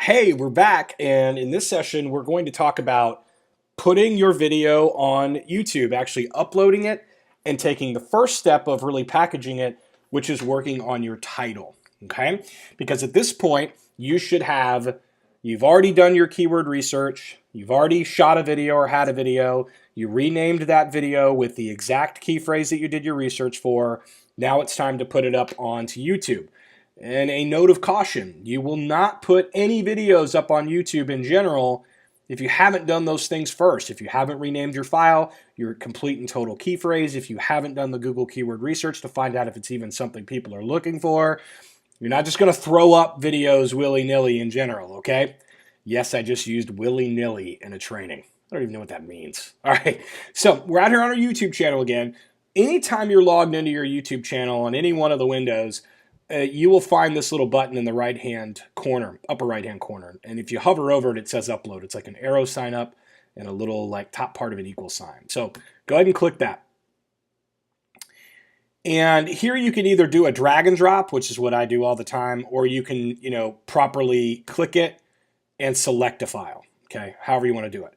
Hey, we're back, and in this session, we're going to talk about putting your video on YouTube, actually uploading it and taking the first step of really packaging it, which is working on your title, okay? Because at this point, you've already done your keyword research, you've already shot a video or had a video, you renamed that video with the exact key phrase that you did your research for. Now it's time to put it up onto YouTube. And a note of caution, you will not put any videos up on YouTube in general if you haven't done those things first. If you haven't renamed your file, your complete and total key phrase, if you haven't done the Google keyword research to find out if it's even something people are looking for, you're not just going to throw up videos willy-nilly in general, okay? Yes, I just used willy-nilly in a training. I don't even know what that means. All right, so we're out here on our YouTube channel again. Anytime you're logged into your YouTube channel on any one of the windows, you will find this little button in the right-hand corner, upper right-hand corner. And if you hover over it, it says upload. It's like an arrow sign up and a little like top part of an equal sign. So go ahead and click that. And here you can either do a drag and drop, which is what I do all the time, or you can, properly click it and select a file, okay? However you want to do it.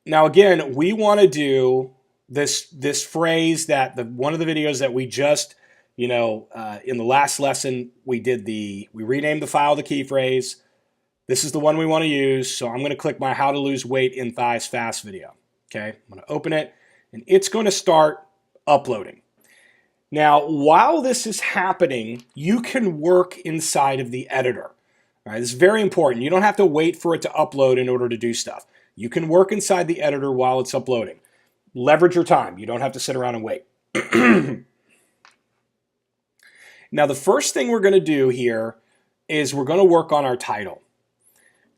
Now, again, we want to do this phrase that one of the videos that we just in the last lesson, we renamed the file, the key phrase. This is the one we want to use. So I'm going to click my how to lose weight in thighs fast video. Okay, I'm going to open it and it's going to start uploading. Now, while this is happening, you can work inside of the editor. All right, this is very important. You don't have to wait for it to upload in order to do stuff. You can work inside the editor while it's uploading. Leverage your time. You don't have to sit around and wait. Now, the first thing we're going to do here is we're going to work on our title.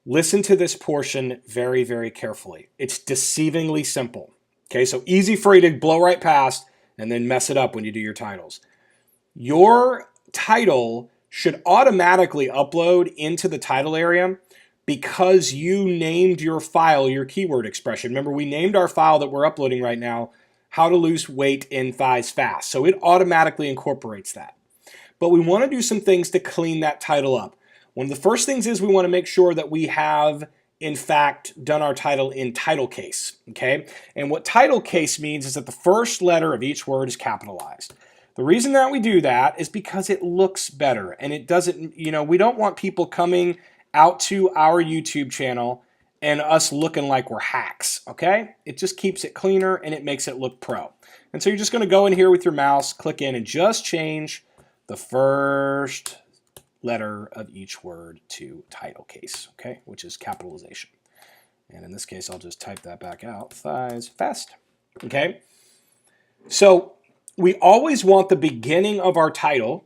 Listen to this portion very, very carefully. It's deceivingly simple. Okay, so easy for you to blow right past and then mess it up when you do your titles. Your title should automatically upload into the title area because you named your file your keyword expression. Remember, we named our file that we're uploading right now, how to lose weight in thighs fast. So it automatically incorporates that. But we want to do some things to clean that title up. One of the first things is we want to make sure that we have, in fact, done our title in title case, okay? And what title case means is that the first letter of each word is capitalized. The reason that we do that is because it looks better, and it doesn't, we don't want people coming out to our YouTube channel and us looking like we're hacks, okay? It just keeps it cleaner and it makes it look pro. And so you're just going to go in here with your mouse, click in, and just change the first letter of each word to title case, okay, which is capitalization. And in this case, I'll just type that back out, thighs fast, okay? So we always want the beginning of our title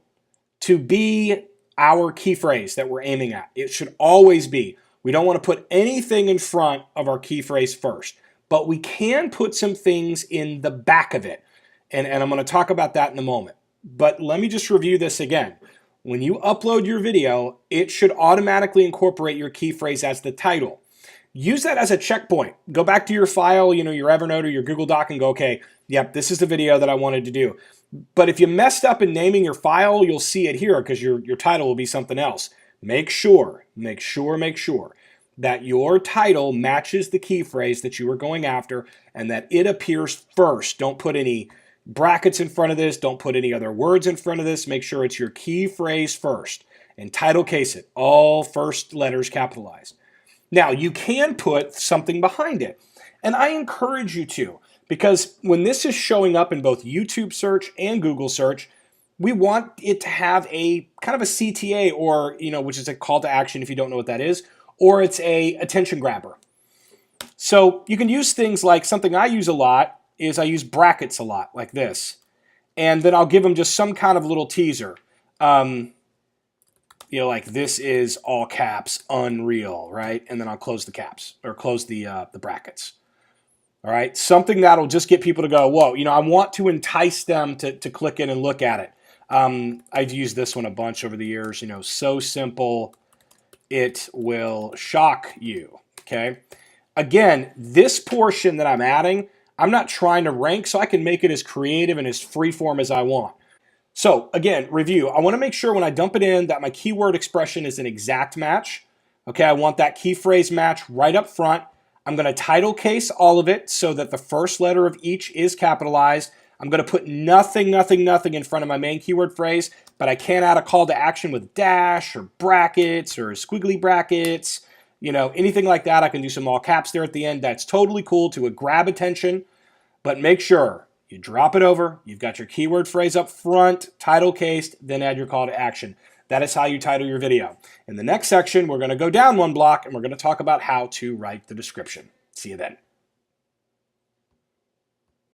to be our key phrase that we're aiming at. It should always be. We don't want to put anything in front of our key phrase first, but we can put some things in the back of it. And I'm going to talk about that in a moment. But let me just review this again. When you upload your video, it should automatically incorporate your key phrase as the title. Use that as a checkpoint. Go back to your file, your Evernote or your Google Doc and go, okay, yep, this is the video that I wanted to do. But if you messed up in naming your file, you'll see it here because your title will be something else. Make sure that your title matches the key phrase that you are going after and that it appears first. Don't put any brackets in front of this. Don't put any other words in front of this. Make sure it's your key phrase first. And title case it. All first letters capitalized. Now, you can put something behind it. And I encourage you to, because when this is showing up in both YouTube search and Google search, we want it to have a kind of a CTA or, which is a call to action if you don't know what that is, or it's a attention grabber. So you can use things like something I use a lot is I use brackets a lot, like this. And then I'll give them just some kind of little teaser. Like this is all caps, unreal, right? And then I'll close the caps, or close the brackets. All right, something that'll just get people to go, whoa, I want to entice them to click in and look at it. I've used this one a bunch over the years, so simple, it will shock you, okay? Again, this portion that I'm adding, I'm not trying to rank, so I can make it as creative and as freeform as I want. So again, review. I want to make sure when I dump it in that my keyword expression is an exact match Okay, I want that key phrase match right up front. I'm going to title case all of it so that the first letter of each is capitalized. I'm going to put nothing in front of my main keyword phrase, but I can't add a call to action with dash or brackets or squiggly brackets, anything like that. I can do some all caps there at the end. That's totally cool to grab attention, but make sure you drop it over. You've got your keyword phrase up front, title cased, then add your call to action. That is how you title your video. In the next section, we're going to go down one block and we're going to talk about how to write the description. See you then.